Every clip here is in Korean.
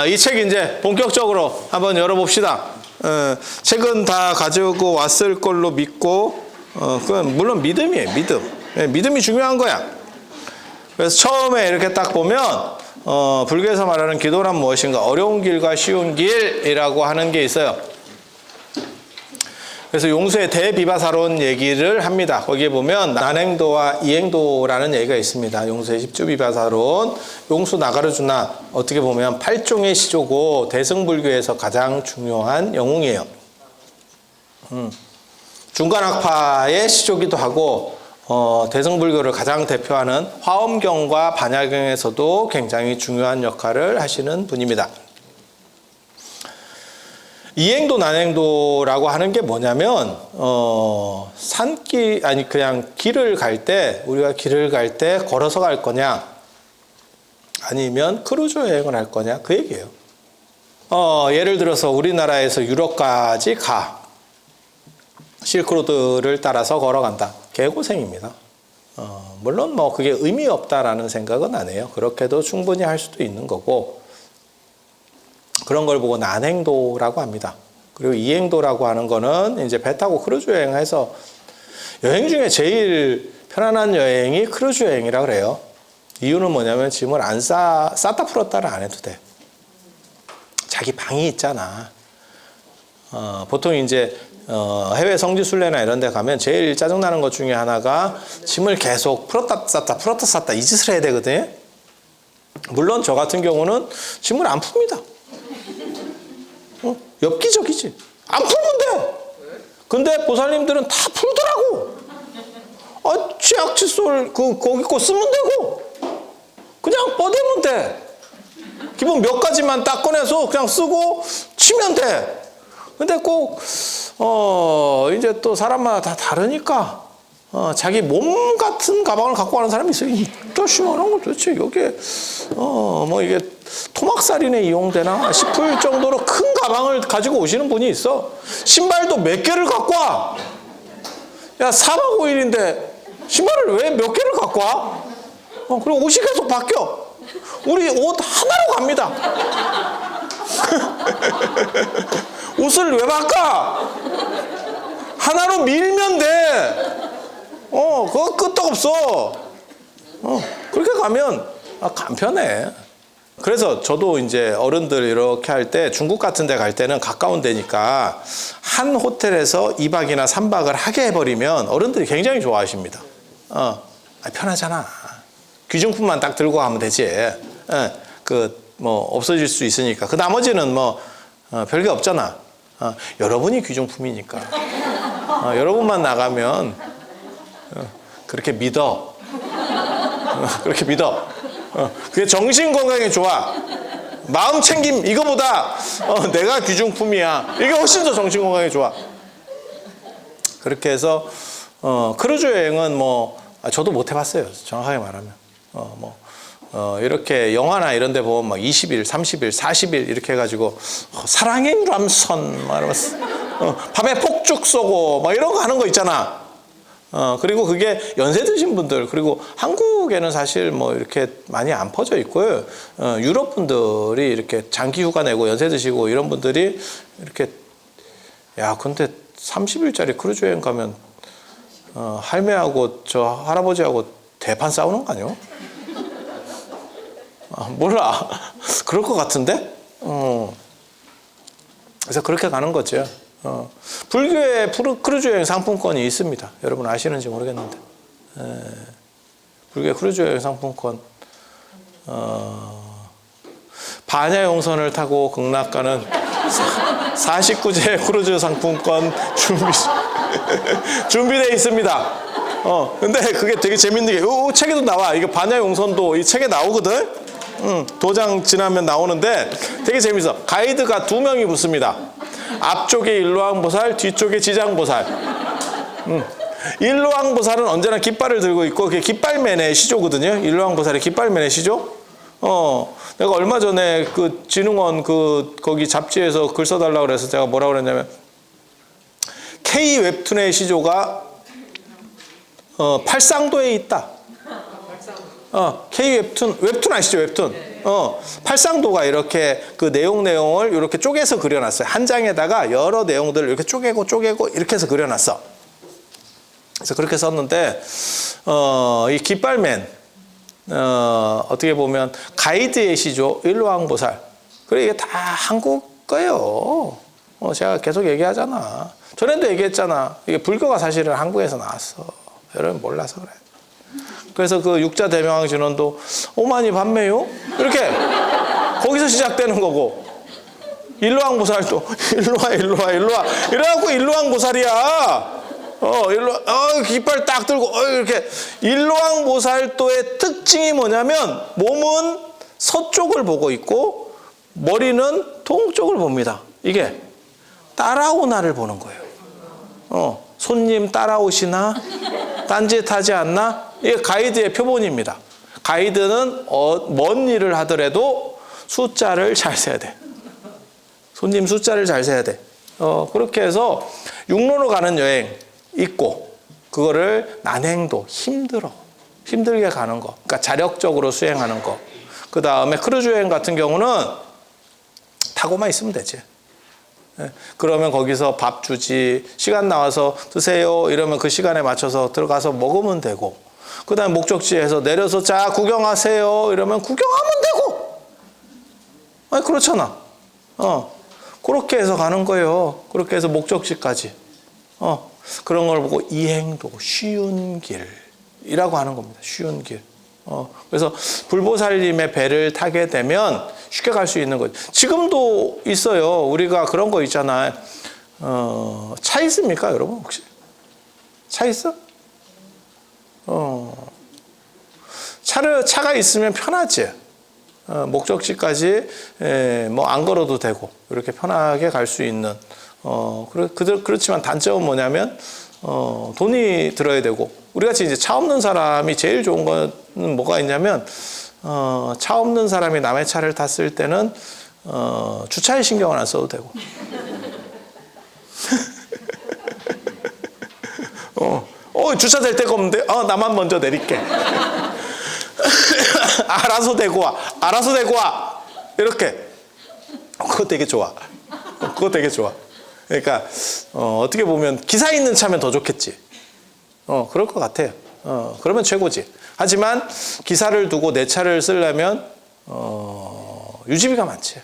이 책 이제 본격적으로 한번 열어봅시다. 책은 다 가지고 왔을 걸로 믿고, 그건 물론 믿음이에요, 믿음. 믿음이 중요한 거야. 그래서 처음에 이렇게 딱 보면, 불교에서 말하는 기도란 무엇인가? 어려운 길과 쉬운 길이라고 하는 게 있어요. 그래서 용수의 대비바사론 얘기를 합니다. 거기에 보면 난행도와 이행도라는 얘기가 있습니다. 용수의 십주비바사론, 용수 나가르주나 어떻게 보면 8종의 시조고 대승불교에서 가장 중요한 영웅이에요. 중간학파의 시조기도 하고 대승불교를 가장 대표하는 화엄경과 반야경에서도 굉장히 중요한 역할을 하시는 분입니다. 이행도 난행도라고 하는 게 뭐냐면 산길 아니 그냥 길을 갈 때 우리가 길을 갈 때 걸어서 갈 거냐 아니면 크루즈 여행을 할 거냐 그 얘기예요. 예를 들어서 우리나라에서 유럽까지 가 실크로드를 따라서 걸어간다. 개고생입니다. 물론 뭐 그게 의미 없다라는 생각은 안 해요. 그렇게도 충분히 할 수도 있는 거고. 그런 걸 보고 난행도라고 합니다. 그리고 이행도라고 하는 거는 이제 배 타고 크루즈 여행해서 여행 중에 제일 편안한 여행이 크루즈 여행이라 그래요. 이유는 뭐냐면 짐을 안 싸다 풀었다를 안 해도 돼. 자기 방이 있잖아. 보통 이제 해외 성지순례나 이런 데 가면 제일 짜증나는 것 중에 하나가 짐을 계속 풀었다 쌌다 이 짓을 해야 되거든요. 물론 저 같은 경우는 짐을 안 풉니다. 엽기적이지. 안 풀면 돼. 근데 보살님들은 다 풀더라고. 치약 칫솔 거기 거 쓰면 되고 그냥 뻗으면 돼. 기본 몇 가지만 딱 꺼내서 그냥 쓰고 치면 돼. 근데 꼭 이제 또 사람마다 다 다르니까 자기 몸 같은 가방을 갖고 가는 사람이 있어요. 진짜 심한 거 도대체 여기에 뭐 이게 토막살인에 이용되나 싶을 정도로 큰 가방을 가지고 오시는 분이 있어. 신발도 몇 개를 갖고 와. 야 4박 5일인데 신발을 왜 몇 개를 갖고 와? 그리고 옷이 계속 바뀌어. 우리 옷 하나로 갑니다. 옷을 왜 바꿔? 하나로 밀면 돼. 그거 끄떡없어. 그렇게 가면 간편해. 그래서 저도 이제 어른들 이렇게 할 때 중국 같은 데 갈 때는 가까운 데니까 한 호텔에서 2박이나 3박을 하게 해버리면 어른들이 굉장히 좋아하십니다. 편하잖아. 귀중품만 딱 들고 가면 되지. 뭐 없어질 수 있으니까. 그 나머지는 뭐 별게 없잖아. 여러분이 귀중품이니까. 여러분만 나가면 그렇게 믿어. 그렇게 믿어. 그게 정신 건강에 좋아. 마음 챙김 이거보다 내가 귀중품이야. 이게 훨씬 더 정신 건강에 좋아. 그렇게 해서 크루즈 여행은 뭐 저도 못 해봤어요. 정확하게 말하면 이렇게 영화나 이런 데 보면 막 20일, 30일, 40일 이렇게 해가지고 사랑의 유람선 막 이러면서 밤에 폭죽 쏘고 막 이런 거 하는 거 있잖아. 그리고 그게 연세 드신 분들 그리고 한국에는 사실 뭐 이렇게 많이 안 퍼져 있고요. 유럽 분들이 이렇게 장기 휴가 내고 연세 드시고 이런 분들이 이렇게 야 근데 30일짜리 크루즈 여행 가면 할매하고 저 할아버지하고 대판 싸우는 거 아니요? 몰라. 그럴 것 같은데? 그래서 그렇게 가는 거죠. 불교의 크루즈 여행 상품권이 있습니다. 여러분 아시는지 모르겠는데. 불교의 크루즈 여행 상품권. 반야용선을 타고 극락가는 49제 크루즈 상품권 준비되어 있습니다. 근데 그게 되게 재밌는 게, 이 책에도 나와. 이게 반야용선도 이 책에 나오거든? 도장 지나면 나오는데 되게 재밌어. 가이드가 2명이 붙습니다. 앞쪽에 일로왕보살, 뒤쪽에 지장보살. 일로왕보살은 언제나 깃발을 들고 있고, 그게 깃발맨의 시조거든요. 일로왕보살의 깃발맨의 시조. 내가 얼마 전에 그 진흥원 거기 잡지에서 글 써달라고 그래서 제가 뭐라고 그랬냐면, K 웹툰의 시조가 팔상도에 있다. K 웹툰 아시죠? 웹툰. 팔상도가 이렇게 그 내용을 이렇게 쪼개서 그려놨어요. 한 장에다가 여러 내용들을 이렇게 쪼개고 이렇게 해서 그려놨어. 그래서 그렇게 썼는데, 이 깃발맨, 어떻게 보면 가이드의 시조, 일로왕보살. 그래, 이게 다 한국 거예요. 제가 계속 얘기하잖아. 전에도 얘기했잖아. 이게 불교가 사실은 한국에서 나왔어. 여러분 몰라서 그래. 그래서 그 육자 대명왕 진원도 오만이 반매요? 이렇게 거기서 시작되는 거고, 일로왕보살도 일로와 이래갖고 일로왕보살이야. 깃발 딱 들고 이렇게. 일로왕보살도의 특징이 뭐냐면 몸은 서쪽을 보고 있고 머리는 동쪽을 봅니다. 이게 따라오나를 보는 거예요. 손님 따라오시나? 딴짓하지 않나? 이게 가이드의 표본입니다. 가이드는 먼 일을 하더라도 숫자를 잘 세야 돼. 손님 숫자를 잘 세야 돼. 그렇게 해서 육로로 가는 여행 있고, 그거를 난행도, 힘들게 가는 거, 그러니까 자력적으로 수행하는 거. 그 다음에 크루즈 여행 같은 경우는 타고만 있으면 되지. 그러면 거기서 밥 주지, 시간 나와서 드세요 이러면 그 시간에 맞춰서 들어가서 먹으면 되고, 그 다음에 목적지에서 내려서 자 구경하세요 이러면 구경하면 되고. 아니 그렇잖아. 그렇게 해서 가는 거예요. 그렇게 해서 목적지까지. 그런 걸 보고 이행도, 쉬운 길이라고 하는 겁니다. 쉬운 길. 그래서 불보살님의 배를 타게 되면 쉽게 갈 수 있는 거죠. 지금도 있어요. 우리가 그런 거 있잖아요. 차 있습니까, 여러분? 혹시? 차 있어? 차가 있으면 편하지. 목적지까지 뭐 안 걸어도 되고 이렇게 편하게 갈 수 있는. 그렇지만 단점은 뭐냐면 돈이 들어야 되고, 우리같이 이제 차 없는 사람이 제일 좋은 거는 뭐가 있냐면, 차 없는 사람이 남의 차를 탔을 때는 주차에 신경을 안 써도 되고. 주차될 데가 없는데 나만 먼저 내릴게. 알아서 대고 와 이렇게. 그거 되게 좋아. 그러니까 어떻게 보면 기사 있는 차면 더 좋겠지. 그럴 것 같아요. 그러면 최고지. 하지만 기사를 두고 내 차를 쓰려면 유지비가 많지.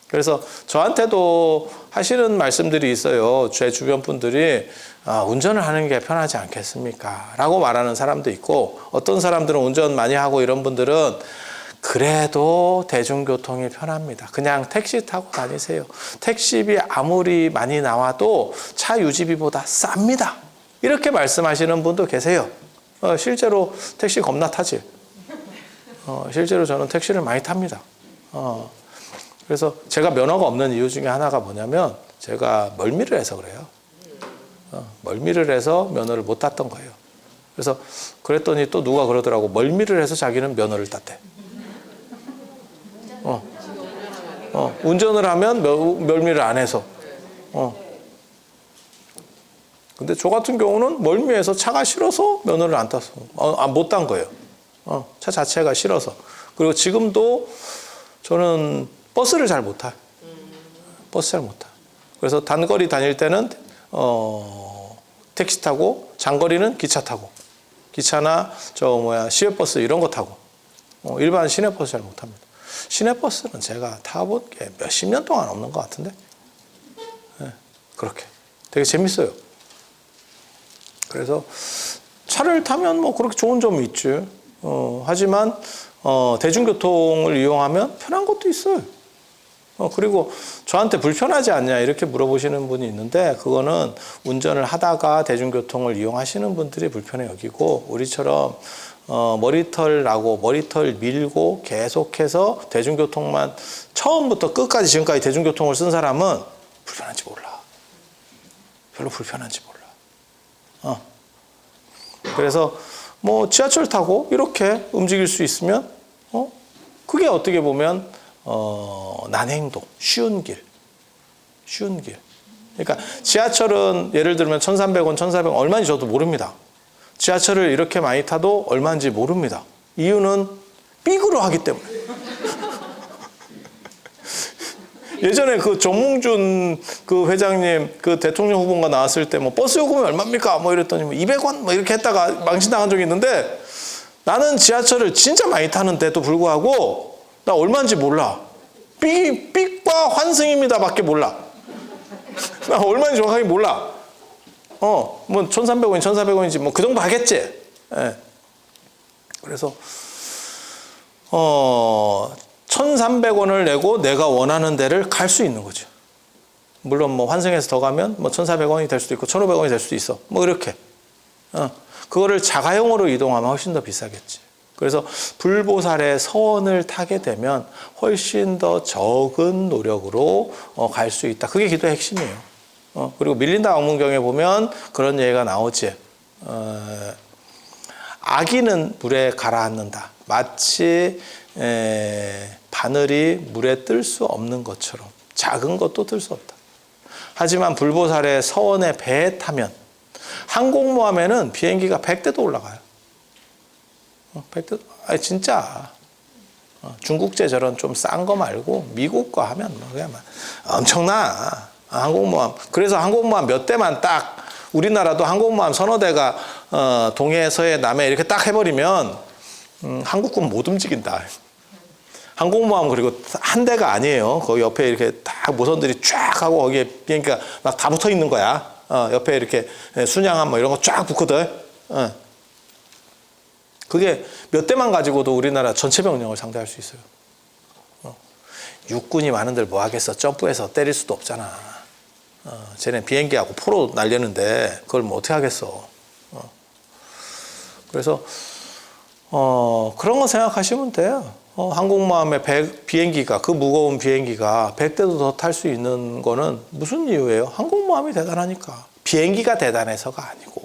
그래서 저한테도 하시는 말씀들이 있어요. 제 주변 분들이 운전을 하는 게 편하지 않겠습니까? 라고 말하는 사람도 있고, 어떤 사람들은 운전 많이 하고 이런 분들은 그래도 대중교통이 편합니다. 그냥 택시 타고 다니세요. 택시비 아무리 많이 나와도 차 유지비보다 쌉니다. 이렇게 말씀하시는 분도 계세요. 실제로 택시 겁나 타지. 실제로 저는 택시를 많이 탑니다. 그래서 제가 면허가 없는 이유 중에 하나가 뭐냐면, 제가 멀미를 해서 그래요. 멀미를 해서 면허를 못 땄던 거예요. 그래서 그랬더니 또 누가 그러더라고. 멀미를 해서 자기는 면허를 땄대. 운전을 하면 멀미를 안 해서. 근데 저 같은 경우는 멀미해서 차가 싫어서 면허를 안 땄어. 못 딴 거예요. 차 자체가 싫어서. 그리고 지금도 저는 버스를 잘 못 타요. 그래서 단거리 다닐 때는 택시 타고, 장거리는 기차 타고, 기차나 시외버스 이런 거 타고, 일반 시내버스 잘 못 탑니다. 시내버스는 제가 타본 게 몇십 년 동안 없는 것 같은데, 그렇게 되게 재밌어요. 그래서 차를 타면 뭐 그렇게 좋은 점이 있지. 하지만 대중교통을 이용하면 편한 것도 있어요. 그리고 저한테 불편하지 않냐 이렇게 물어보시는 분이 있는데, 그거는 운전을 하다가 대중교통을 이용하시는 분들이 불편해 여기고, 우리처럼 머리털 나고 머리털 밀고 계속해서 대중교통만 처음부터 끝까지 지금까지 대중교통을 쓴 사람은 불편한지 몰라. 별로 불편한지 몰라. 그래서 뭐 지하철 타고 이렇게 움직일 수 있으면 그게 어떻게 보면 난행도, 쉬운 길. 그러니까 지하철은 예를 들면 1,300원, 1,400원 얼마인지 저도 모릅니다. 지하철을 이렇게 많이 타도 얼마인지 모릅니다. 이유는 삐그러 하기 때문에. 예전에 그 정몽준 그 회장님 그 대통령 후보가 나왔을 때 뭐 버스 요금이 얼마입니까? 뭐 이랬더니 뭐 200원 뭐 이렇게 했다가 망신당한 적이 있는데 나는 지하철을 진짜 많이 타는데도 불구하고 나 얼마인지 몰라. 삑과 환승입니다 밖에 몰라. 나 얼마인지 정확하게 몰라. 뭐 1,300원이 1,400원인지 뭐 그 정도 하겠지. 예. 그래서 1,300원을 내고 내가 원하는 데를 갈 수 있는 거죠. 물론 뭐 환승해서 더 가면 뭐 1,400원이 될 수도 있고 1,500원이 될 수도 있어. 뭐 이렇게. 그거를 자가용으로 이동하면 훨씬 더 비싸겠지. 그래서 불보살의 서원을 타게 되면 훨씬 더 적은 노력으로 갈 수 있다. 그게 기도의 핵심이에요. 그리고 밀린다 왕문경에 보면 그런 얘기가 나오지. 아기는 물에 가라앉는다. 마치 바늘이 물에 뜰 수 없는 것처럼 작은 것도 뜰 수 없다. 하지만 불보살의 서원의 배에 타면 항공모함에는 비행기가 100대도 올라가요. 100대, 진짜. 중국제 저런 좀 싼 거 말고 미국 거 하면 뭐 그냥 엄청나. 항공모함. 그래서 항공모함 몇 대만 딱 우리나라도 항공모함 서너 대가 동해, 서해, 남해 이렇게 딱 해버리면 한국군 못 움직인다. 항공모함 그리고 한 대가 아니에요. 거기 옆에 이렇게 딱 모선들이 쫙 하고 거기에 비행기가 막 다 붙어 있는 거야. 옆에 이렇게 순양함 뭐 이런 거 쫙 붙거든. 그게 몇 대만 가지고도 우리나라 전체 병력을 상대할 수 있어요. 육군이 많은들 뭐 하겠어. 점프해서 때릴 수도 없잖아. 쟤네 비행기하고 포로 날리는데 그걸 뭐 어떻게 하겠어. 그래서 그런 거 생각하시면 돼요. 항공모함의 비행기가 그 무거운 비행기가 100대도 더 탈 수 있는 거는 무슨 이유예요? 항공모함이 대단하니까. 비행기가 대단해서가 아니고.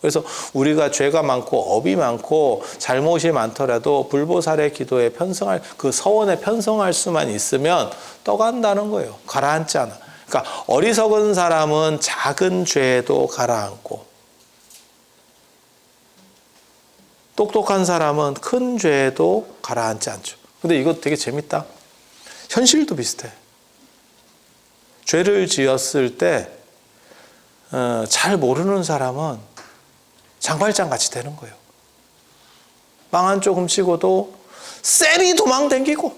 그래서 우리가 죄가 많고 업이 많고 잘못이 많더라도 불보살의 기도에 편성할 그 서원에 편성할 수만 있으면 떠간다는 거예요. 가라앉지 않아. 그러니까 어리석은 사람은 작은 죄에도 가라앉고 똑똑한 사람은 큰 죄에도 가라앉지 않죠. 근데 이거 되게 재밌다. 현실도 비슷해. 죄를 지었을 때 잘 모르는 사람은 장발장 같이 되는 거예요. 빵 한 조금 치고도 쎄리 도망 댕기고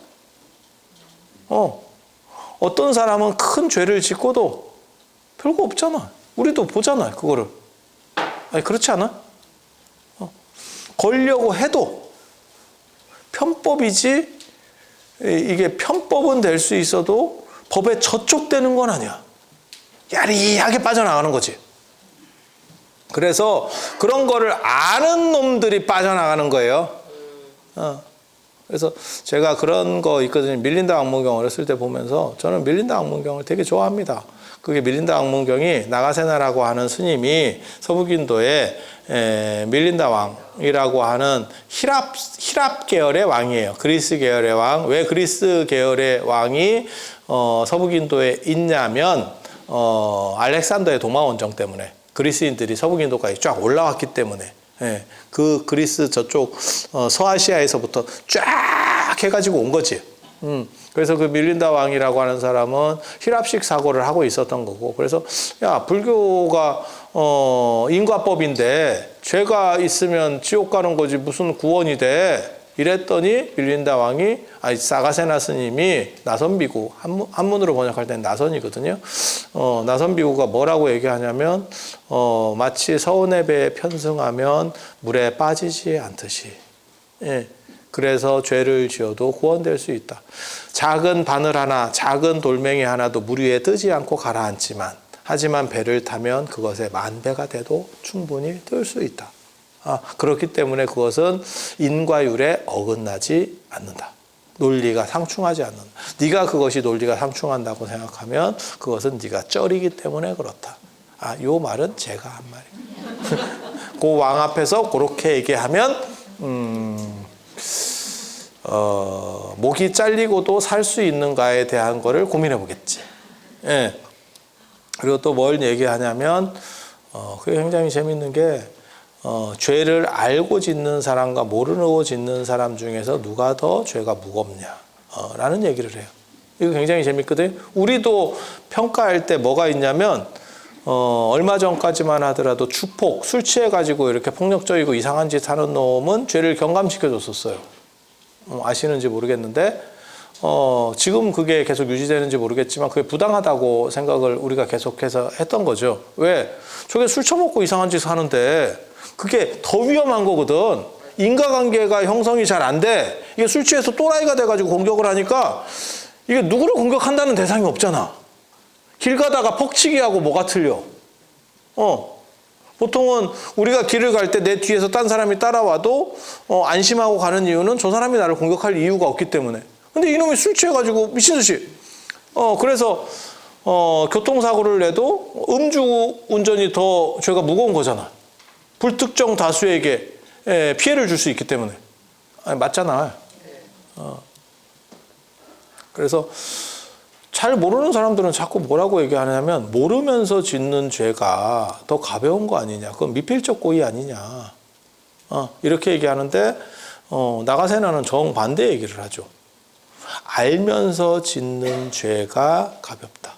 어떤 사람은 큰 죄를 짓고도 별거 없잖아. 우리도 보잖아 그거를. 아니 그렇지 않아? 걸려고 해도 편법이지 이게 편법은 될 수 있어도 법에 저촉되는 건 아니야. 야리하게 빠져나가는 거지. 그래서 그런 거를 아는 놈들이 빠져나가는 거예요. 그래서 제가 그런 거 있거든요. 밀린다 왕문경 어렸을 때 보면서 저는 밀린다 왕문경을 되게 좋아합니다. 그게 밀린다 왕문경이 나가세나라고 하는 스님이 서북인도에 밀린다 왕이라고 하는 히랍 계열의 왕이에요. 그리스 계열의 왕. 왜 그리스 계열의 왕이 서북인도에 있냐면 알렉산더의 도마원정 때문에 그리스인들이 서북인도까지 쫙 올라왔기 때문에 그 그리스 저쪽 서아시아에서부터 쫙 해가지고 온 거지. 그래서 그 밀린다 왕이라고 하는 사람은 히랍식 사고를 하고 있었던 거고, 그래서 야 불교가 인과법인데 죄가 있으면 지옥 가는 거지 무슨 구원이 돼? 이랬더니 밀린다 왕이 사가세나 스님이 나선비구 한문으로 번역할 때는 나선이거든요. 나선비구가 뭐라고 얘기하냐면 마치 서운의 배에 편승하면 물에 빠지지 않듯이. 예. 그래서 죄를 지어도 구원될 수 있다. 작은 바늘 하나, 작은 돌멩이 하나도 물 위에 뜨지 않고 가라앉지만 하지만 배를 타면 그것에 만배가 돼도 충분히 뜰 수 있다. 그렇기 때문에 그것은 인과율에 어긋나지 않는다. 논리가 상충하지 않는다. 네가 그것이 논리가 상충한다고 생각하면 그것은 네가 쩔이기 때문에 그렇다. 요 말은 제가 한 말이에요. 그 왕 앞에서 그렇게 얘기하면 목이 잘리고도 살 수 있는가에 대한 거를 고민해 보겠지. 예. 그리고 또 뭘 얘기하냐면 그게 굉장히 재밌는 게 죄를 알고 짓는 사람과 모르고 짓는 사람 중에서 누가 더 죄가 무겁냐 라는 얘기를 해요. 이거 굉장히 재밌거든요. 우리도 평가할 때 뭐가 있냐면 얼마 전까지만 하더라도 주폭, 술 취해가지고 이렇게 폭력적이고 이상한 짓 하는 놈은 죄를 경감시켜줬었어요. 아시는지 모르겠는데 지금 그게 계속 유지되는지 모르겠지만 그게 부당하다고 생각을 우리가 계속해서 했던 거죠. 왜? 저게 술 처먹고 이상한 짓 하는데 그게 더 위험한 거거든. 인과관계가 형성이 잘 안 돼. 이게 술 취해서 또라이가 돼가지고 공격을 하니까 이게 누구를 공격한다는 대상이 없잖아. 길 가다가 퍽치기 하고 뭐가 틀려? 보통은 우리가 길을 갈 때 내 뒤에서 딴 사람이 따라와도 안심하고 가는 이유는 저 사람이 나를 공격할 이유가 없기 때문에. 근데 이놈이 술 취해가지고 미친 듯이 그래서 교통사고를 내도 음주운전이 더 죄가 무거운 거잖아. 불특정 다수에게 피해를 줄 수 있기 때문에. 아니, 맞잖아. 그래서 잘 모르는 사람들은 자꾸 뭐라고 얘기하냐면 모르면서 짓는 죄가 더 가벼운 거 아니냐. 그건 미필적 고의 아니냐. 이렇게 얘기하는데 나가세나는 정반대 얘기를 하죠. 알면서 짓는 죄가 가볍다.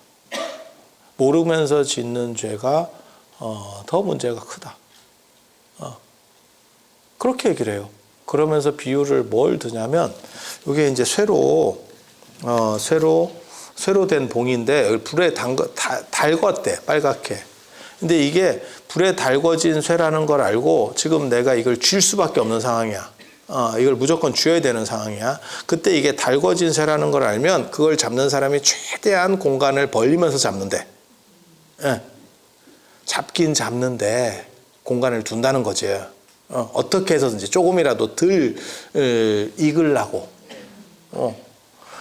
모르면서 짓는 죄가 더 문제가 크다. 그렇게 얘기를 해요. 그러면서 비유를 뭘 드냐면 이게 이제 쇠로 된 봉인데 불에 달궜대 빨갛게. 근데 이게 불에 달궈진 쇠라는 걸 알고 지금 내가 이걸 쥘 수밖에 없는 상황이야. 이걸 무조건 쥐어야 되는 상황이야. 그때 이게 달궈진 쇠라는 걸 알면 그걸 잡는 사람이 최대한 공간을 벌리면서 잡는데, 잡긴 잡는데 공간을 둔다는 거지. 어떻게 해서든지 조금이라도 덜 익으려고.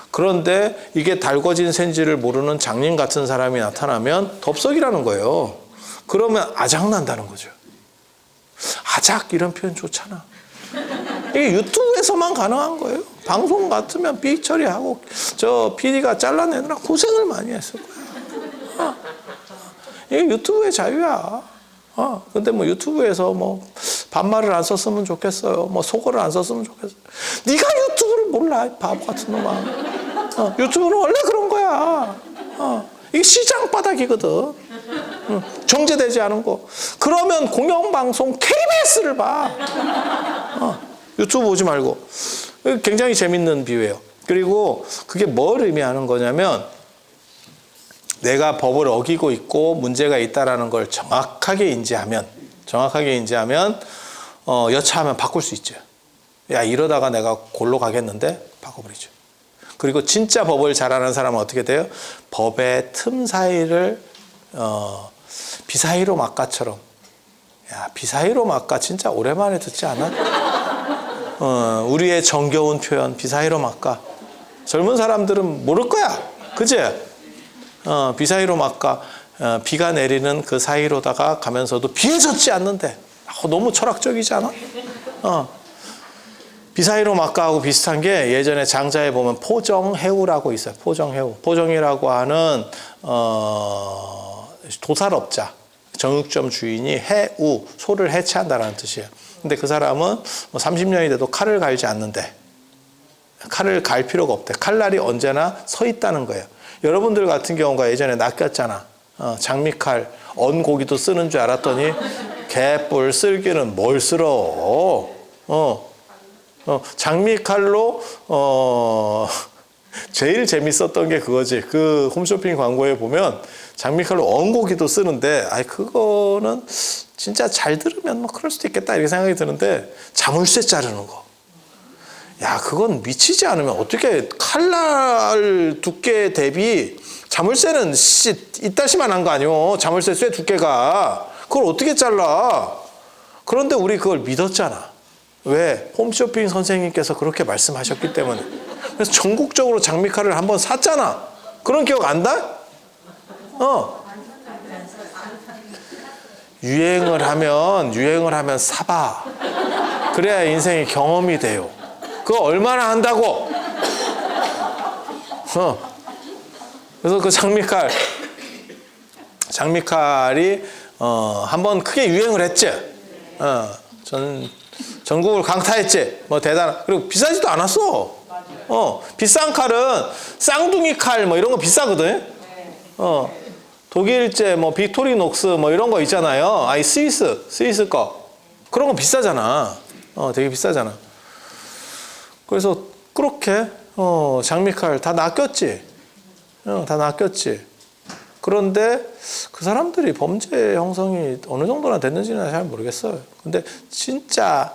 그런데 이게 달궈진 샌지를 모르는 장님 같은 사람이 나타나면 덥석이라는 거예요. 그러면 아작난다는 거죠. 아작 이런 표현 좋잖아. 이게 유튜브에서만 가능한 거예요. 방송 같으면 삑 처리하고 저 PD가 잘라내느라 고생을 많이 했을 거야. 이게 유튜브의 자유야. 근데 뭐 유튜브에서 뭐 반말을 안 썼으면 좋겠어요. 뭐 속어를 안 썼으면 좋겠어요. 네가 유튜브를 몰라, 바보 같은 놈아. 유튜브는 원래 그런 거야. 이게 시장 바닥이거든. 정제되지 않은 거. 그러면 공영방송 KBS를 봐. 유튜브 보지 말고. 굉장히 재밌는 비유예요. 그리고 그게 뭘 의미하는 거냐면 내가 법을 어기고 있고 문제가 있다라는 걸 정확하게 인지하면 여차하면 바꿀 수 있죠. 야, 이러다가 내가 골로 가겠는데 바꿔버리죠. 그리고 진짜 법을 잘하는 사람은 어떻게 돼요? 법의 틈 사이를 비사이로 막가처럼. 야, 비사이로 막가 진짜 오랜만에 듣지 않아? 우리의 정겨운 표현 비사이로 막가. 젊은 사람들은 모를 거야. 그치? 비사이로 막가. 비가 내리는 그 사이로다가 가면서도 비에 젖지 않는데. 너무 철학적이지 않아? 비사이로 막가하고 비슷한 게 예전에 장자에 보면 포정해우라고 있어요. 포정해우. 포정이라고 하는 도살업자, 정육점 주인이 해우, 소를 해체한다는 뜻이에요. 근데 그 사람은 30년이 돼도 칼을 갈지 않는데 칼을 갈 필요가 없대. 칼날이 언제나 서 있다는 거예요. 여러분들 같은 경우가 예전에 낚였잖아. 장미칼, 언고기도 쓰는 줄 알았더니 개뿔 쓸기는 뭘 쓸어. 장미칼로 제일 재밌었던 게 그거지. 그 홈쇼핑 광고에 보면 장미칼로 언고기도 쓰는데 그거는 진짜 잘 들으면 뭐 그럴 수도 있겠다 이렇게 생각이 드는데 자물쇠 자르는 거. 야, 그건 미치지 않으면 어떻게 칼날 두께 대비 자물쇠는 이따시만한 거 아니오. 자물쇠 쇠 두께가. 그걸 어떻게 잘라. 그런데 우리 그걸 믿었잖아. 왜? 홈쇼핑 선생님께서 그렇게 말씀하셨기 때문에. 그래서 전국적으로 장미칼을 한번 샀잖아. 그런 기억 안 나? 유행을 하면 사봐. 그래야 인생의 경험이 돼요. 그거 얼마나 한다고? 그래서 그 장미칼이 한번 크게 유행을 했지. 전국을 강타했지. 뭐 대단한. 그리고 비싸지도 않았어. 비싼 칼은 쌍둥이 칼 뭐 이런 거 비싸거든. 독일제 뭐 빅토리녹스 뭐 이런 거 있잖아요. 아니 스위스 거 그런 거 비싸잖아. 되게 비싸잖아. 그래서 그렇게 장미칼 다 낚였지. 다 낚였지. 그런데 그 사람들이 범죄 형성이 어느 정도나 됐는지는 잘 모르겠어요. 근데 진짜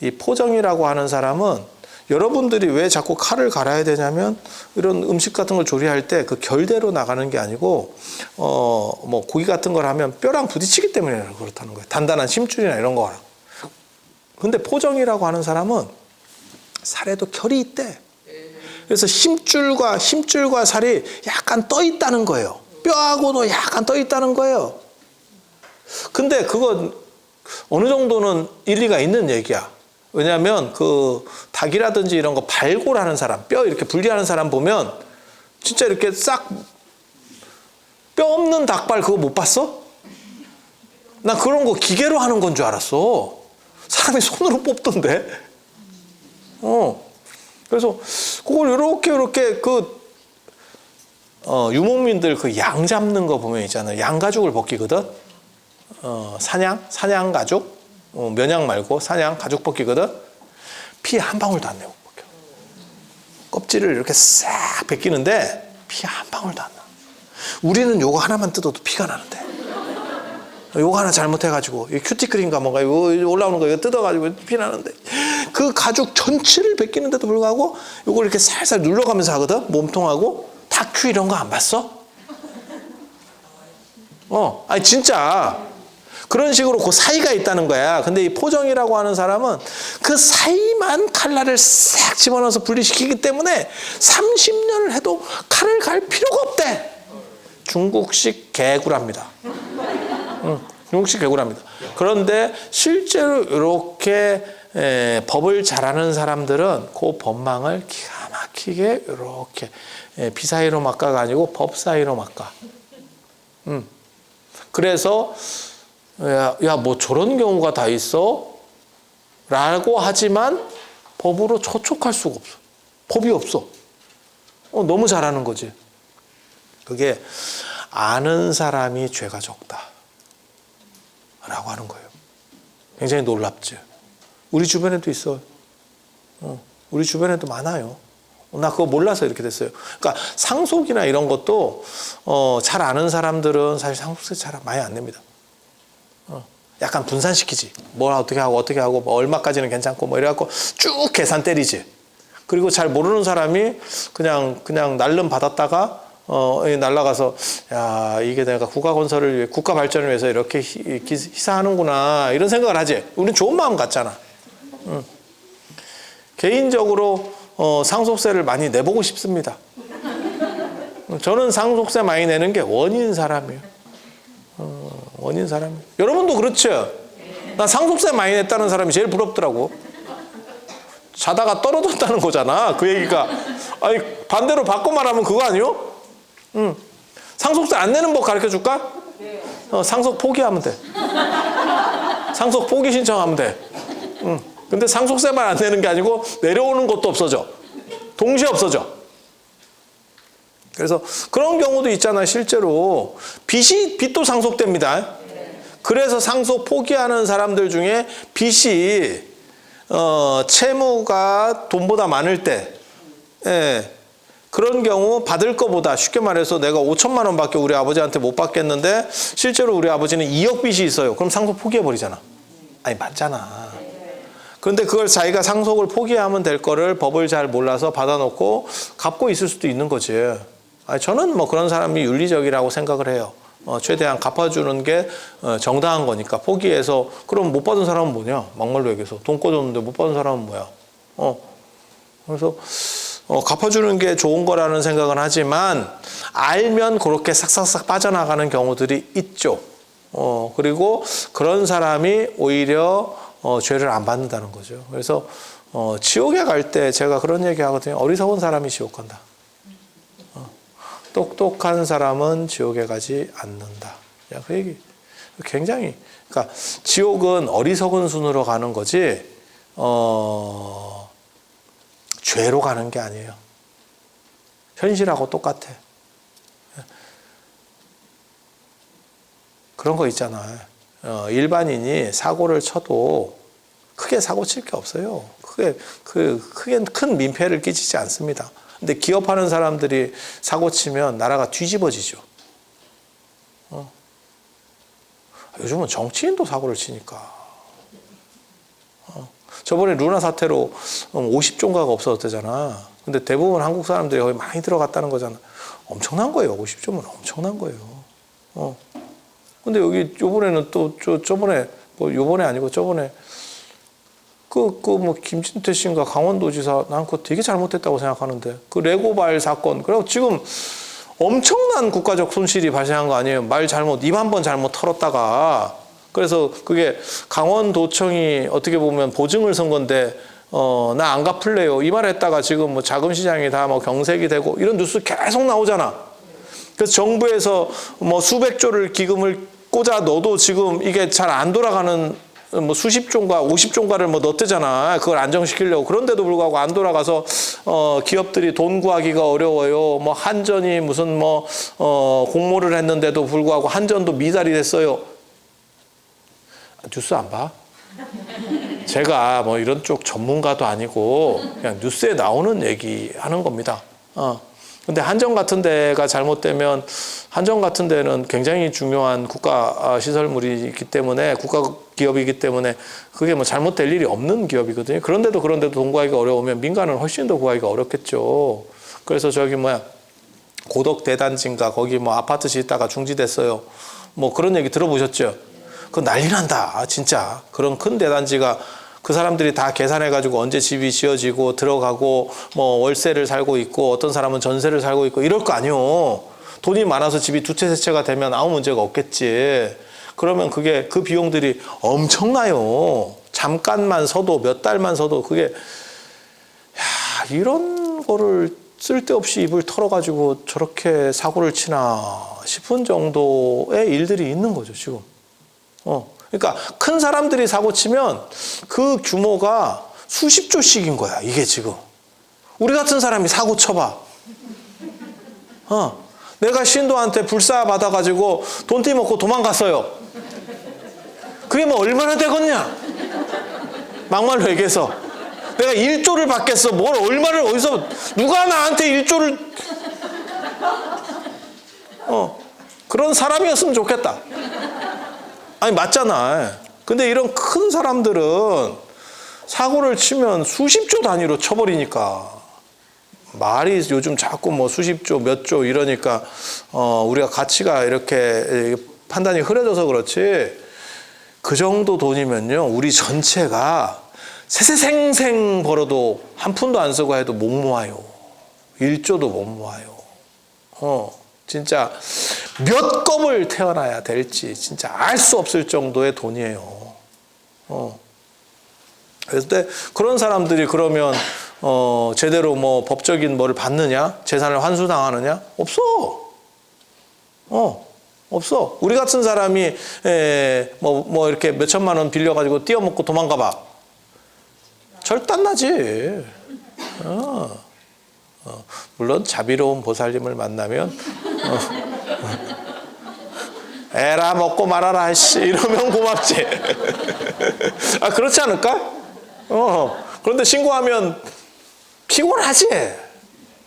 이 포정이라고 하는 사람은 여러분들이 왜 자꾸 칼을 갈아야 되냐면 이런 음식 같은 걸 조리할 때 그 결대로 나가는 게 아니고 뭐 고기 같은 걸 하면 뼈랑 부딪히기 때문에 그렇다는 거예요. 단단한 심줄이나 이런 거랑. 근데 포정이라고 하는 사람은 살에도 결이 있대. 그래서 힘줄과 살이 약간 떠 있다는 거예요. 뼈하고도 약간 떠 있다는 거예요. 근데 그건 어느 정도는 일리가 있는 얘기야. 왜냐하면 그 닭이라든지 이런 거 발골하는 사람, 뼈 이렇게 분리하는 사람 보면 진짜 이렇게 싹 뼈 없는 닭발 그거 못 봤어? 나 그런 거 기계로 하는 건 줄 알았어. 사람이 손으로 뽑던데. 그래서 그걸 이렇게 유목민들 그 양 잡는 거 보면 있잖아요. 양 가죽을 벗기거든. 사냥 가죽. 면양 말고 사냥 가죽 벗기거든. 피 한 방울도 안 내고 벗겨. 껍질을 이렇게 싹 벗기는데 피 한 방울도 안 나. 우리는 요거 하나만 뜯어도 피가 나는데. 요거 하나 잘못해가지고 이 큐티클인가 뭔가 이거 올라오는 거 이거 뜯어가지고 피 나는데 그 가죽 전체를 벗기는데도 불구하고 요걸 이렇게 살살 눌러가면서 하거든. 몸통하고. 다큐 이런 거 안 봤어? 아니 진짜 그런 식으로 그 사이가 있다는 거야. 근데 이 포정이라고 하는 사람은 그 사이만 칼날을 싹 집어넣어서 분리시키기 때문에 30년을 해도 칼을 갈 필요가 없대. 중국식 개구랍니다. 중국식 개구랍니다. 그런데 실제로 이렇게 법을 잘하는 사람들은 그 법망을 기가 막히게 이렇게 비 사이로 막가가 아니고 법 사이로 막가. 그래서 야, 뭐 저런 경우가 다 있어? 라고 하지만 법으로 처촉할 수가 없어. 법이 없어. 너무 잘하는 거지. 그게 아는 사람이 죄가 적다. 라고 하는 거예요. 굉장히 놀랍지. 우리 주변에도 있어. 우리 주변에도 많아요. 나 그거 몰라서 이렇게 됐어요. 그러니까 상속이나 이런 것도 잘 아는 사람들은 사실 상속세 잘 많이 안 냅니다. 약간 분산시키지. 뭘 어떻게 하고 뭐 얼마까지는 괜찮고 뭐 이래갖고 쭉 계산 때리지. 그리고 잘 모르는 사람이 그냥 날름 받았다가 날라가서 야 이게 내가 국가 건설을 위해 국가 발전을 위해서 이렇게 희사하는구나 이런 생각을 하지. 우리는 좋은 마음 같잖아. 개인적으로 상속세를 많이 내보고 싶습니다. 저는 상속세 많이 내는 게 원인 사람이에요. 원인 사람이에요. 여러분도 그렇죠? 나 상속세 많이 냈다는 사람이 제일 부럽더라고. 자다가 떨어졌다는 거잖아. 그 얘기가. 아니 반대로 바꿔 말하면 그거 아니요? 상속세 안 내는 법 가르쳐 줄까? 상속 포기하면 돼. 상속 포기 신청하면 돼. 근데 상속세만 안 내는 게 아니고 내려오는 것도 없어져. 동시에 없어져. 그래서 그런 경우도 있잖아요. 실제로 빚도 상속됩니다. 그래서 상속 포기하는 사람들 중에 빚이 채무가 돈보다 많을 때 그런 경우 받을 거보다 쉽게 말해서 내가 5천만 원밖에 우리 아버지한테 못 받겠는데 실제로 우리 아버지는 2억 빚이 있어요. 그럼 상속 포기해버리잖아. 아니 맞잖아. 그런데 그걸 자기가 상속을 포기하면 될 거를 법을 잘 몰라서 받아놓고 갚고 있을 수도 있는 거지. 아니, 저는 뭐 그런 사람이 윤리적이라고 생각을 해요. 최대한 갚아주는 게 정당한 거니까 포기해서. 그럼 못 받은 사람은 뭐냐? 막말로 얘기해서 돈 꿔줬는데 못 받은 사람은 뭐야? 그래서 갚아주는 게 좋은 거라는 생각은 하지만 알면 그렇게 싹싹싹 빠져나가는 경우들이 있죠. 그리고 그런 사람이 오히려 죄를 안 받는다는 거죠. 그래서 지옥에 갈 때 제가 그런 얘기 하거든요. 어리석은 사람이 지옥 간다. 똑똑한 사람은 지옥에 가지 않는다. 그 얘기. 굉장히 그러니까 지옥은 어리석은 순으로 가는 거지 죄로 가는 게 아니에요. 현실하고 똑같아. 그런 거 있잖아요. 일반인이 사고를 쳐도 크게 사고 칠 게 없어요. 크게 큰 민폐를 끼치지 않습니다. 근데 기업하는 사람들이 사고 치면 나라가 뒤집어지죠. 요즘은 정치인도 사고를 치니까. 저번에 루나 사태로 50종가가 없어졌잖아. 근데 대부분 한국 사람들이 거기 많이 들어갔다는 거잖아. 엄청난 거예요. 50조면 엄청난 거예요. 근데 여기 요번에는 또 저번에 뭐 요번에 아니고 저번에 뭐 김진태 씨인가 강원도지사 난 그거 되게 잘못했다고 생각하는데 그 레고발 사건 그리고 지금 엄청난 국가적 손실이 발생한 거 아니에요. 입 한 번 잘못 털었다가 그래서 그게 강원도청이 어떻게 보면 보증을 선 건데 나 안 갚을래요 이 말 했다가 지금 뭐 자금 시장이 다 뭐 경색이 되고 이런 뉴스 계속 나오잖아. 그래서 정부에서 뭐 수백 조를 기금을 꽂아 넣어도 지금 이게 잘 안 돌아가는 뭐 수십 종가, 50종가를 뭐 넣었대잖아. 그걸 안정시키려고. 그런데도 불구하고 안 돌아가서 기업들이 돈 구하기가 어려워요. 뭐 한전이 무슨 뭐 공모를 했는데도 불구하고 한전도 미달이 됐어요. 뉴스 안 봐? 제가 뭐 이런 쪽 전문가도 아니고 그냥 뉴스에 나오는 얘기 하는 겁니다. 근데 한전 같은 데가 잘못되면 한전 같은 데는 굉장히 중요한 국가 시설물이기 때문에 국가 기업이기 때문에 그게 뭐 잘못될 일이 없는 기업이거든요. 그런데도 돈 구하기가 어려우면 민간은 훨씬 더 구하기가 어렵겠죠. 그래서 저기 고덕 대단지인가 거기 뭐 아파트 짓다가 중지됐어요. 뭐 그런 얘기 들어보셨죠? 그거 난리 난다. 진짜. 그런 큰 대단지가 그 사람들이 다 계산해가지고 언제 집이 지어지고 들어가고 뭐 월세를 살고 있고 어떤 사람은 전세를 살고 있고 이럴 거 아니요. 돈이 많아서 집이 두 채 세 채가 되면 아무 문제가 없겠지. 그러면 그게 그 비용들이 엄청나요. 잠깐만 서도 몇 달만 서도 그게 이런 거를 쓸데없이 입을 털어가지고 저렇게 사고를 치나 싶은 정도의 일들이 있는 거죠 지금. 그러니까 큰 사람들이 사고 치면 그 규모가 수십 조씩인 거야 이게 지금. 우리 같은 사람이 사고 쳐봐. 내가 신도한테 불사 받아가지고 돈 떼먹고 도망갔어요. 그게 뭐 얼마나 되겠냐? 막말로 얘기해서 내가 1조를 받겠어. 뭘 얼마를 어디서 누가 나한테 1조를 그런 사람이었으면 좋겠다. 아니 맞잖아. 근데 이런 큰 사람들은 사고를 치면 수십조 단위로 쳐버리니까 말이 요즘 자꾸 뭐 수십조 몇 조 이러니까 우리가 가치가 이렇게 판단이 흐려져서 그렇지 그 정도 돈이면요 우리 전체가 세세생생 벌어도 한 푼도 안 쓰고 해도 못 모아요. 1조도 못 모아요. 진짜 몇 겁을 태어나야 될지 진짜 알 수 없을 정도의 돈이에요. 그래서 그런 사람들이 그러면 제대로 뭐 법적인 뭐를 받느냐? 재산을 환수당하느냐? 없어. 없어. 우리 같은 사람이 뭐 이렇게 몇 천만 원 빌려가지고 띄어먹고 도망가 봐. 절대 안 나지. 물론 자비로운 보살님을 만나면 에라 먹고 말아라 씨 이러면 고맙지. 그렇지 않을까? 그런데 신고하면 피곤하지.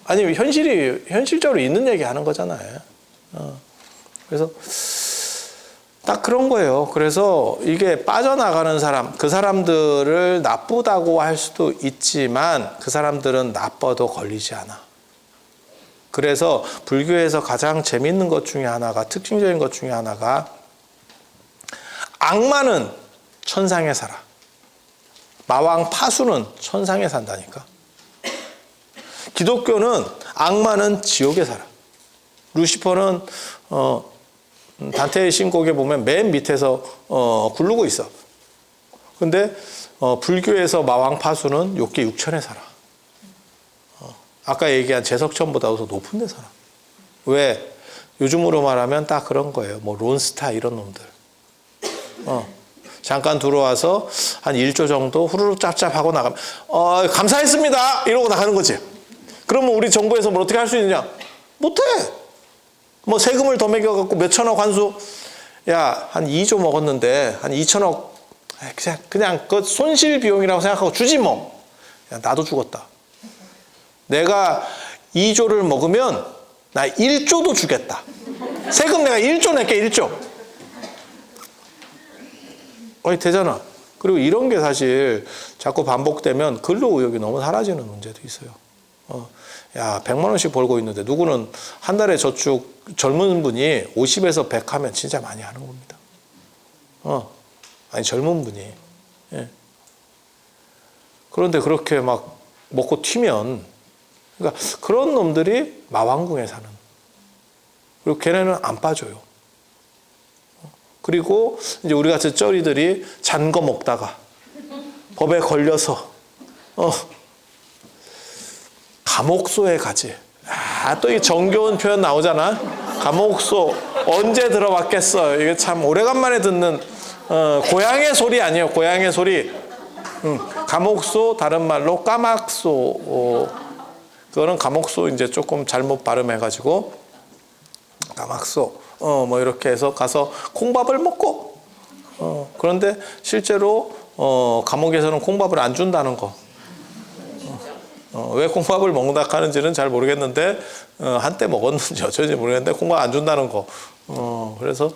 아니면 현실적으로 있는 얘기 하는 거잖아요. 그래서 딱 그런 거예요. 그래서 이게 빠져나가는 사람, 그 사람들을 나쁘다고 할 수도 있지만 그 사람들은 나빠도 걸리지 않아. 그래서 불교에서 가장 재밌는 것 중에 하나가, 특징적인 것 중에 하나가 악마는 천상에 살아. 마왕 파수는 천상에 산다니까. 기독교는 악마는 지옥에 살아. 루시퍼는 단테의 신곡에 보면 맨 밑에서 굴르고 있어. 근데 불교에서 마왕 파수는 욕계 6천에 살아. 아까 얘기한 제석천보다 더 높은 데 살아. 왜? 요즘으로 말하면 딱 그런 거예요. 뭐 론스타 이런 놈들. 잠깐 들어와서 한 1조 정도 후루룩 짭짭하고 나가면 감사했습니다 이러고 나가는 거지. 그러면 우리 정부에서 뭘 어떻게 할 수 있느냐? 못해. 뭐 세금을 더 매겨갖고 몇천억 환수, 야 한 2조 먹었는데 한 2천억 그냥 그 손실 비용이라고 생각하고 주지 뭐. 야, 나도 죽었다. 내가 2조를 먹으면 나 1조도 주겠다. 세금 내가 1조 낼게. 1조. 되잖아. 그리고 이런 게 사실 자꾸 반복되면 근로 의욕이 너무 사라지는 문제도 있어요. 야 100만 원씩 벌고 있는데 누구는 한 달에 저축, 젊은 분이 50에서 100 하면 진짜 많이 하는 겁니다. 아니 젊은 분이. 예. 그런데 그렇게 막 먹고 튀면, 그러니까 그런 놈들이 마왕궁에 사는. 그리고 걔네는 안 빠져요. 그리고 이제 우리 같은 쩌리들이 잔 거 먹다가 법에 걸려서 감옥소에 가지. 또 이 정겨운 표현 나오잖아. 감옥소 언제 들어봤겠어. 이게 참 오래간만에 듣는 고향의 소리 아니에요. 고향의 소리. 감옥소, 다른 말로 까막소. 그거는 감옥소 이제 조금 잘못 발음해가지고 까막소. 뭐 이렇게 해서 가서 콩밥을 먹고. 그런데 실제로 감옥에서는 콩밥을 안 준다는 거. 왜 콩밥을 먹는다 하는지는 잘 모르겠는데 한때 먹었는지 어쩐지 모르겠는데 콩밥 안 준다는 거. 그래서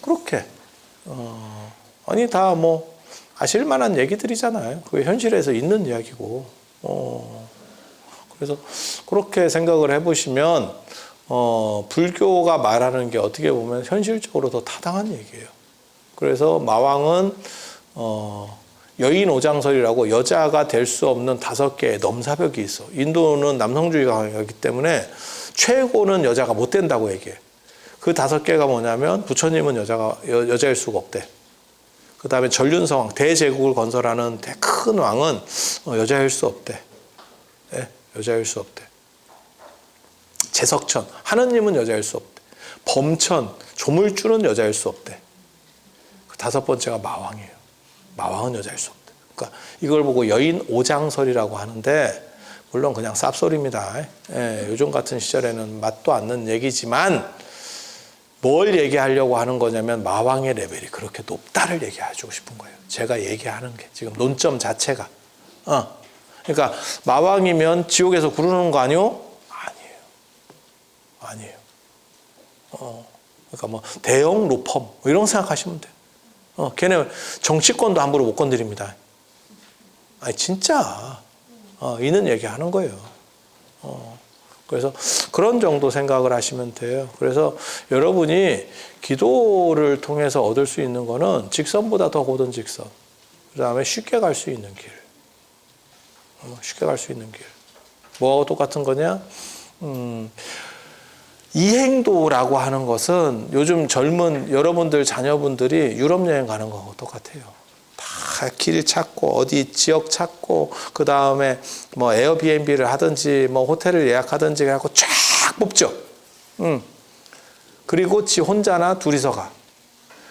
그렇게 아니 다 뭐 아실만한 얘기들이잖아요. 그게 현실에서 있는 이야기고. 그래서 그렇게 생각을 해보시면 불교가 말하는 게 어떻게 보면 현실적으로 더 타당한 얘기예요. 그래서 마왕은 여인 오장설이라고 여자가 될 수 없는 5개의 넘사벽이 있어. 인도는 남성주의가 강하기 때문에 최고는 여자가 못 된다고 얘기해. 그 5개가 뭐냐면 부처님은 여자일 수가 없대. 그 다음에 전륜성왕, 대제국을 건설하는 큰 왕은 여자일 수 없대. 네? 여자일 수 없대. 제석천, 하느님은 여자일 수 없대. 범천, 조물주는 여자일 수 없대. 그 5번째가 마왕이에요. 마왕은 여자일 수 없대. 그러니까 이걸 보고 여인 오장설이라고 하는데 물론 그냥 쌉소리입니다. 예, 요즘 같은 시절에는 맛도 않는 얘기지만 뭘 얘기하려고 하는 거냐면 마왕의 레벨이 그렇게 높다를 얘기해주고 싶은 거예요. 제가 얘기하는 게 지금 논점 자체가. 그러니까 마왕이면 지옥에서 구르는 거 아니요? 아니에요. 그러니까 뭐 대형 로펌 뭐 이런 거 생각하시면 돼요. 걔네 정치권도 함부로 못 건드립니다. 아니 진짜 있는 얘기 하는 거예요. 그래서 그런 정도 생각을 하시면 돼요. 그래서 여러분이 기도를 통해서 얻을 수 있는 거는 직선보다 더 고든 직선. 그 다음에 쉽게 갈 수 있는 길. 쉽게 갈 수 있는 길. 뭐하고 똑같은 거냐? 이행도라고 하는 것은 요즘 젊은 여러분들 자녀분들이 유럽 여행 가는 거하고 똑같아요. 다 길 찾고 어디 지역 찾고 그 다음에 뭐 에어비앤비를 하든지 뭐 호텔을 예약하든지 해갖고 쫙 뽑죠. 그리고 지 혼자나 둘이서 가.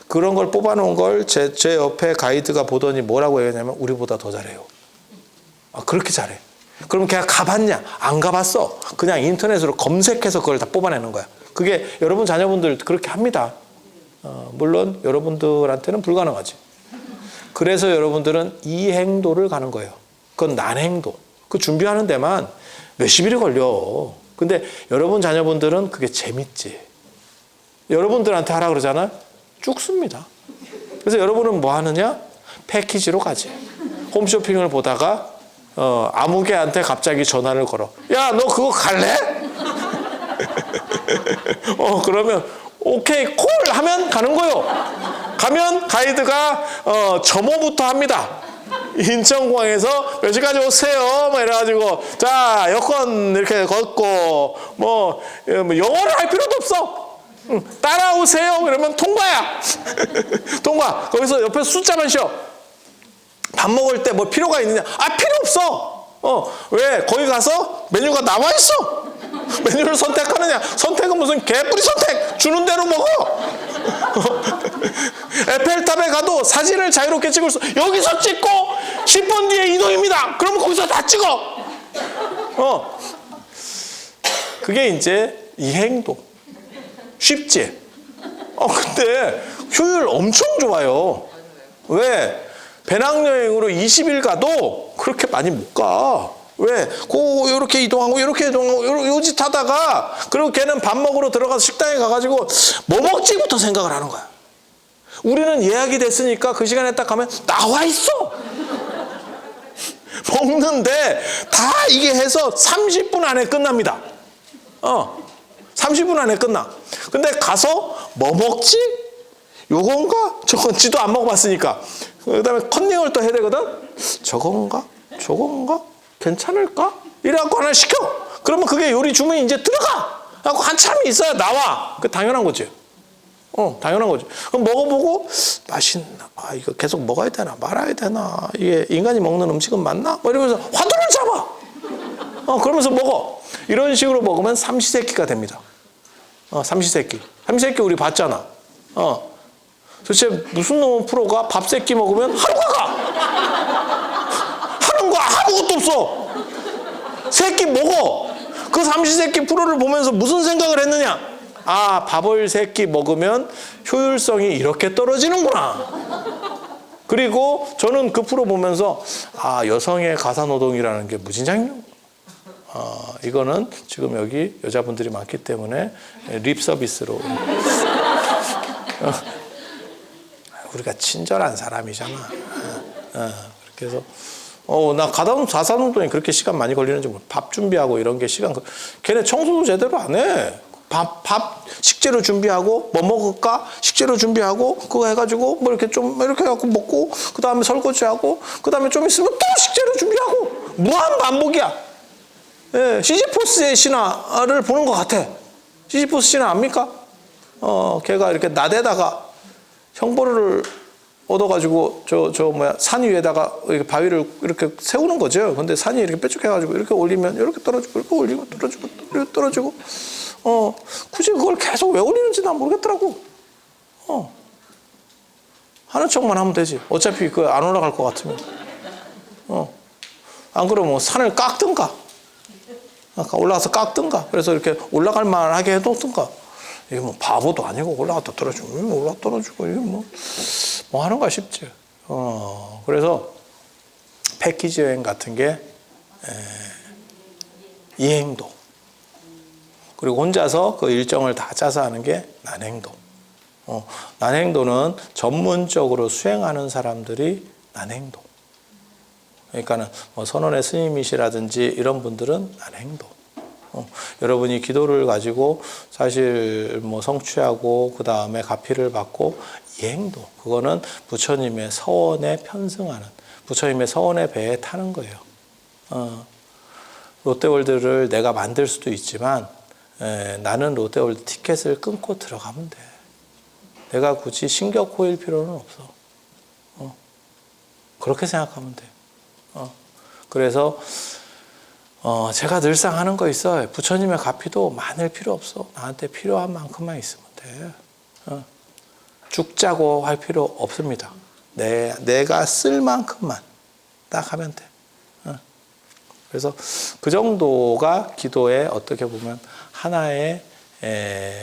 그런 걸 뽑아놓은 걸 제 옆에 가이드가 보더니 뭐라고 얘기하냐면 우리보다 더 잘해요. 그렇게 잘해. 그럼 걔가 가봤냐? 안 가봤어. 그냥 인터넷으로 검색해서 그걸 다 뽑아내는 거야. 그게 여러분 자녀분들 그렇게 합니다. 물론 여러분들한테는 불가능하지. 그래서 여러분들은 이행도를 가는 거예요. 그건 난행도. 그 준비하는 데만 몇십 일이 걸려. 근데 여러분 자녀분들은 그게 재밌지. 여러분들한테 하라 그러잖아? 쭉 씁니다. 그래서 여러분은 뭐 하느냐? 패키지로 가지. 홈쇼핑을 보다가 아무개한테 갑자기 전화를 걸어. 야, 너 그거 갈래? 그러면 오케이 콜 하면 가는 거요. 가면 가이드가 점호부터 합니다. 인천공항에서 몇 시까지 오세요? 뭐 이래가지고 자 여권 이렇게 걷고 뭐 영어를 할 필요도 없어. 따라오세요. 그러면 통과야. 통과. 거기서 옆에 숫자만 쉬어. 밥 먹을 때 뭐 필요가 있느냐? 필요 없어. 왜? 거기 가서 메뉴가 나와 있어. 메뉴를 선택하느냐? 선택은 무슨 개뿌리 선택. 주는 대로 먹어. 에펠탑에 가도 사진을 자유롭게 찍을 수, 여기서 찍고 10분 뒤에 이동입니다. 그러면 거기서 다 찍어. 그게 이제 이행도. 쉽지? 근데 효율 엄청 좋아요. 왜? 배낭여행으로 20일 가도 그렇게 많이 못 가. 왜? 요렇게 이동하고, 요렇게 이동하고, 요 짓 하다가, 그리고 걔는 밥 먹으러 들어가서 식당에 가가지고, 뭐 먹지부터 생각을 하는 거야. 우리는 예약이 됐으니까 그 시간에 딱 가면 나와 있어! 먹는데, 다 이게 해서 30분 안에 끝납니다. 30분 안에 끝나. 근데 가서, 뭐 먹지? 요건가? 저건지도 안 먹어봤으니까. 그 다음에 컨닝을 또 해야 되거든? 저건가? 저건가? 괜찮을까? 이래갖고 하나 시켜. 그러면 그게 요리 주문이 이제 들어가. 하고 한참이 있어야 나와. 그 당연한 거지. 당연한 거지. 그럼 먹어보고 맛있나? 이거 계속 먹어야 되나? 말아야 되나? 이게 인간이 먹는 음식은 맞나? 뭐 이러면서 화두를 잡아. 그러면서 먹어. 이런 식으로 먹으면 삼시세끼가 됩니다. 삼시세끼. 삼시세끼 우리 봤잖아. 도대체 무슨 놈의 프로가 밥 세끼 먹으면 하루가 가. 하는 거 아무것도 없어. 세끼 먹어. 그 삼시세끼 프로를 보면서 무슨 생각을 했느냐? 밥을 세끼 먹으면 효율성이 이렇게 떨어지는구나. 그리고 저는 그 프로 보면서 여성의 가사노동이라는 게 무진장이구나. 이거는 지금 여기 여자분들이 많기 때문에 립 서비스로 우리가 친절한 사람이잖아. 그래서 나 가사노동이 그렇게 시간 많이 걸리는지 몰라. 밥 준비하고 이런 게 시간. 걔네 청소도 제대로 안 해. 밥 식재료 준비하고 뭐 먹을까 식재료 준비하고 그거 해가지고 뭐 이렇게 좀 이렇게 해갖고 먹고 그 다음에 설거지하고 그 다음에 좀 있으면 또 식재료 준비하고 무한 반복이야. 시지포스의 신화를 보는 것 같아. 시지포스 신화 압니까? 걔가 이렇게 나대다가 형벌을 얻어가지고 산 위에다가 이렇게 바위를 이렇게 세우는 거죠. 근데 산이 이렇게 뾰족해가지고 이렇게 올리면 이렇게 떨어지고 이렇게 올리고 떨어지고 이렇게 떨어지고 굳이 그걸 계속 왜 올리는지 난 모르겠더라고. 하는 척만 하면 되지. 어차피 그 안 올라갈 것 같으면. 안 그러면 산을 깎든가. 올라가서 깎든가. 그래서 이렇게 올라갈 만하게 해놓든가. 이게 뭐 바보도 아니고 올라갔다 떨어지고 올라갔다 떨어지고 이게 뭐 하는 거야 싶지. 그래서 패키지 여행 같은 게 이행도. 그리고 혼자서 그 일정을 다 짜서 하는 게 난행도. 난행도는 전문적으로 수행하는 사람들이 난행도. 그러니까는 뭐 선원의 스님이시라든지 이런 분들은 난행도. 여러분이 기도를 가지고 사실 뭐 성취하고 그 다음에 가피를 받고 이행도. 그거는 부처님의 서원에 편승하는, 부처님의 서원의 배에 타는 거예요. 롯데월드를 내가 만들 수도 있지만 나는 롯데월드 티켓을 끊고 들어가면 돼. 내가 굳이 신경 코일 필요는 없어. 그렇게 생각하면 돼. 그래서 제가 늘상 하는 거 있어요. 부처님의 가피도 많을 필요 없어. 나한테 필요한 만큼만 있으면 돼. 죽자고 할 필요 없습니다. 내가 쓸 만큼만 딱 하면 돼. 그래서 그 정도가 기도의 어떻게 보면 하나의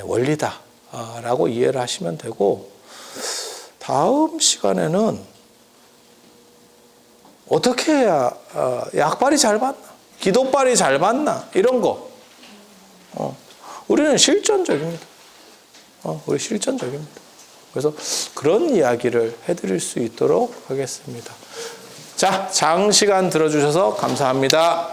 원리다라고 이해를 하시면 되고, 다음 시간에는 어떻게 해야 약발이 잘 받나, 기도발이 잘 받나, 이런 거. 우리는 실전적입니다. 우리 실전적입니다. 그래서 그런 이야기를 해드릴 수 있도록 하겠습니다. 자, 장시간 들어주셔서 감사합니다.